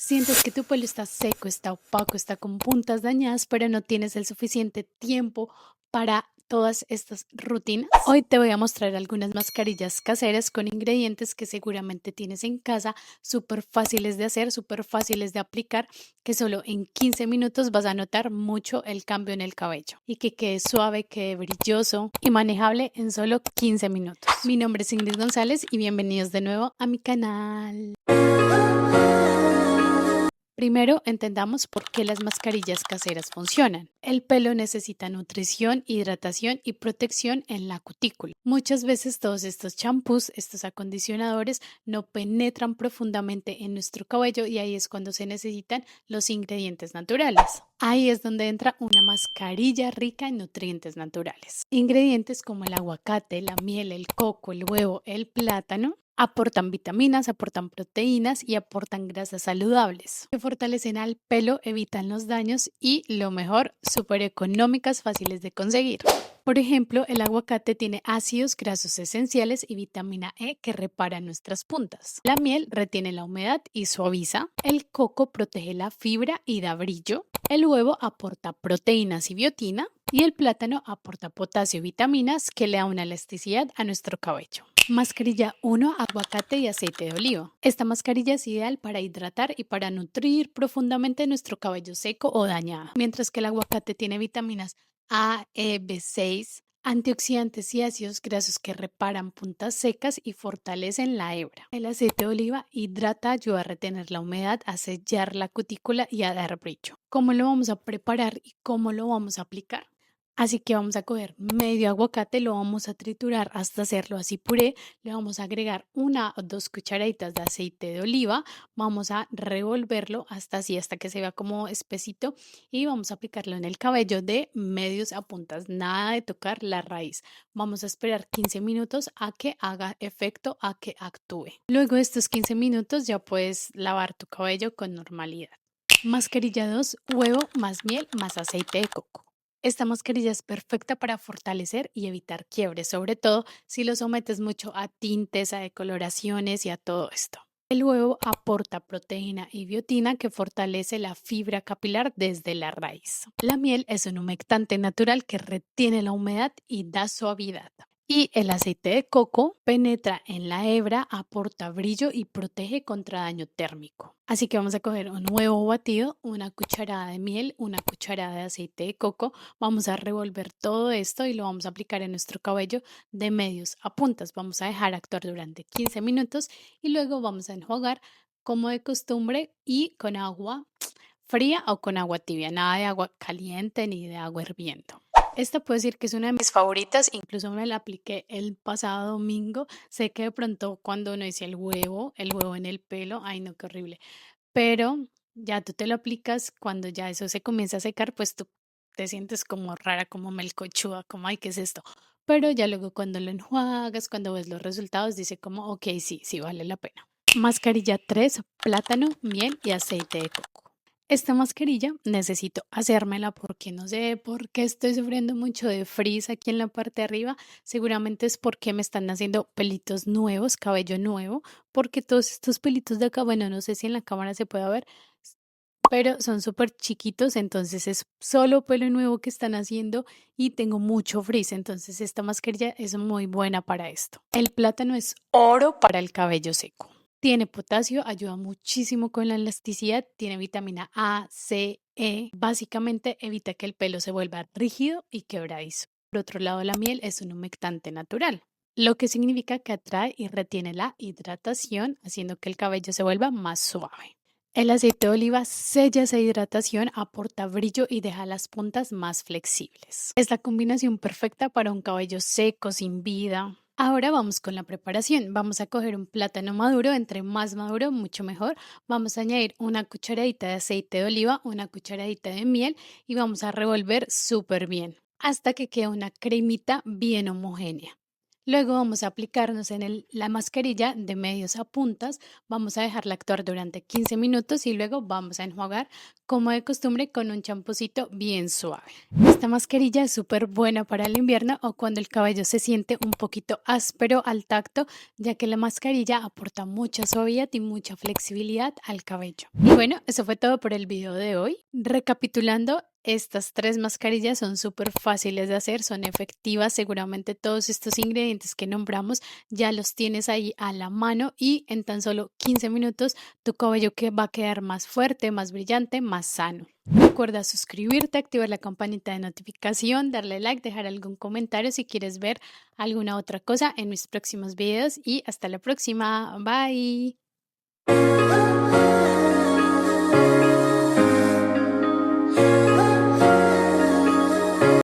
Sientes que tu pelo está seco, está opaco, está con puntas dañadas, pero no tienes el suficiente tiempo para todas estas rutinas. Hoy te voy a mostrar algunas mascarillas caseras con ingredientes que seguramente tienes en casa, súper fáciles de hacer, súper fáciles de aplicar, que solo en 15 minutos vas a notar mucho el cambio en el cabello y que quede suave, quede brilloso y manejable en solo 15 minutos. Mi nombre es Ingrid González y bienvenidos de nuevo a mi canal. Primero, entendamos por qué las mascarillas caseras funcionan. El pelo necesita nutrición, hidratación y protección en la cutícula. Muchas veces todos estos champús, estos acondicionadores, no penetran profundamente en nuestro cabello y ahí es cuando se necesitan los ingredientes naturales. Ahí es donde entra una mascarilla rica en nutrientes naturales. Ingredientes como el aguacate, la miel, el coco, el huevo, el plátano aportan vitaminas, aportan proteínas y aportan grasas saludables que fortalecen al pelo, evitan los daños y, lo mejor, súper económicas, fáciles de conseguir. Por ejemplo, el aguacate tiene ácidos grasos esenciales y vitamina E que repara nuestras puntas. La miel retiene la humedad y suaviza. El coco protege la fibra y da brillo. El huevo aporta proteínas y biotina. Y el plátano aporta potasio y vitaminas que le da una elasticidad a nuestro cabello. Mascarilla 1, aguacate y aceite de oliva. Esta mascarilla es ideal para hidratar y para nutrir profundamente nuestro cabello seco o dañado, mientras que el aguacate tiene vitaminas A, E, B6, antioxidantes y ácidos grasos que reparan puntas secas y fortalecen la hebra. El aceite de oliva hidrata, ayuda a retener la humedad, a sellar la cutícula y a dar brillo. ¿Cómo lo vamos a preparar y cómo lo vamos a aplicar? Así que vamos a coger medio aguacate, lo vamos a triturar hasta hacerlo así puré, le vamos a agregar 1 o 2 cucharaditas de aceite de oliva, vamos a revolverlo hasta que se vea como espesito y vamos a aplicarlo en el cabello de medios a puntas, nada de tocar la raíz. Vamos a esperar 15 minutos a que haga efecto, a que actúe. Luego de estos 15 minutos ya puedes lavar tu cabello con normalidad. Mascarilla 2, huevo más miel más aceite de coco. Esta mascarilla es perfecta para fortalecer y evitar quiebres, sobre todo si lo sometes mucho a tintes, a decoloraciones y a todo esto. El huevo aporta proteína y biotina que fortalece la fibra capilar desde la raíz. La miel es un humectante natural que retiene la humedad y da suavidad. Y el aceite de coco penetra en la hebra, aporta brillo y protege contra daño térmico. Así que vamos a coger un huevo batido, una cucharada de miel, una cucharada de aceite de coco. Vamos a revolver todo esto y lo vamos a aplicar en nuestro cabello de medios a puntas. Vamos a dejar actuar durante 15 minutos y luego vamos a enjuagar como de costumbre y con agua fría o con agua tibia, nada de agua caliente ni de agua hirviendo. Esta puedo decir que es una de mis favoritas, incluso me la apliqué el pasado domingo. Sé que de pronto cuando uno dice el huevo en el pelo, ay no, qué horrible. Pero ya tú te lo aplicas, cuando ya eso se comienza a secar, pues tú te sientes como rara, como melcochuda, como ay, ¿qué es esto? Pero ya luego cuando lo enjuagas, cuando ves los resultados, dice como, ok, sí, sí vale la pena. Mascarilla 3, plátano, miel y aceite de coco. Esta mascarilla necesito hacérmela porque no sé por qué estoy sufriendo mucho de frizz aquí en la parte de arriba. Seguramente es porque me están haciendo pelitos nuevos, cabello nuevo, porque todos estos pelitos de acá, bueno, no sé si en la cámara se puede ver, pero son súper chiquitos, entonces es solo pelo nuevo que están haciendo y tengo mucho frizz, entonces esta mascarilla es muy buena para esto. El plátano es oro para el cabello seco. Tiene potasio, ayuda muchísimo con la elasticidad, tiene vitamina A, C, E. Básicamente evita que el pelo se vuelva rígido y quebradizo. Por otro lado, la miel es un humectante natural, lo que significa que atrae y retiene la hidratación, haciendo que el cabello se vuelva más suave. El aceite de oliva sella esa hidratación, aporta brillo y deja las puntas más flexibles. Es la combinación perfecta para un cabello seco, sin vida. Ahora vamos con la preparación. Vamos a coger un plátano maduro, entre más maduro, mucho mejor. Vamos a añadir una cucharadita de aceite de oliva, una cucharadita de miel y vamos a revolver súper bien hasta que quede una cremita bien homogénea. Luego vamos a aplicarnos la mascarilla de medios a puntas, vamos a dejarla actuar durante 15 minutos y luego vamos a enjuagar como de costumbre con un champucito bien suave. Esta mascarilla es súper buena para el invierno o cuando el cabello se siente un poquito áspero al tacto, ya que la mascarilla aporta mucha suavidad y mucha flexibilidad al cabello. Y bueno, eso fue todo por el video de hoy. Recapitulando, estas tres mascarillas son súper fáciles de hacer, son efectivas. Seguramente todos estos ingredientes que nombramos ya los tienes ahí a la mano y en tan solo 15 minutos tu cabello que va a quedar más fuerte, más brillante, más sano. Recuerda suscribirte, activar la campanita de notificación, darle like, dejar algún comentario si quieres ver alguna otra cosa en mis próximos videos y hasta la próxima. Bye.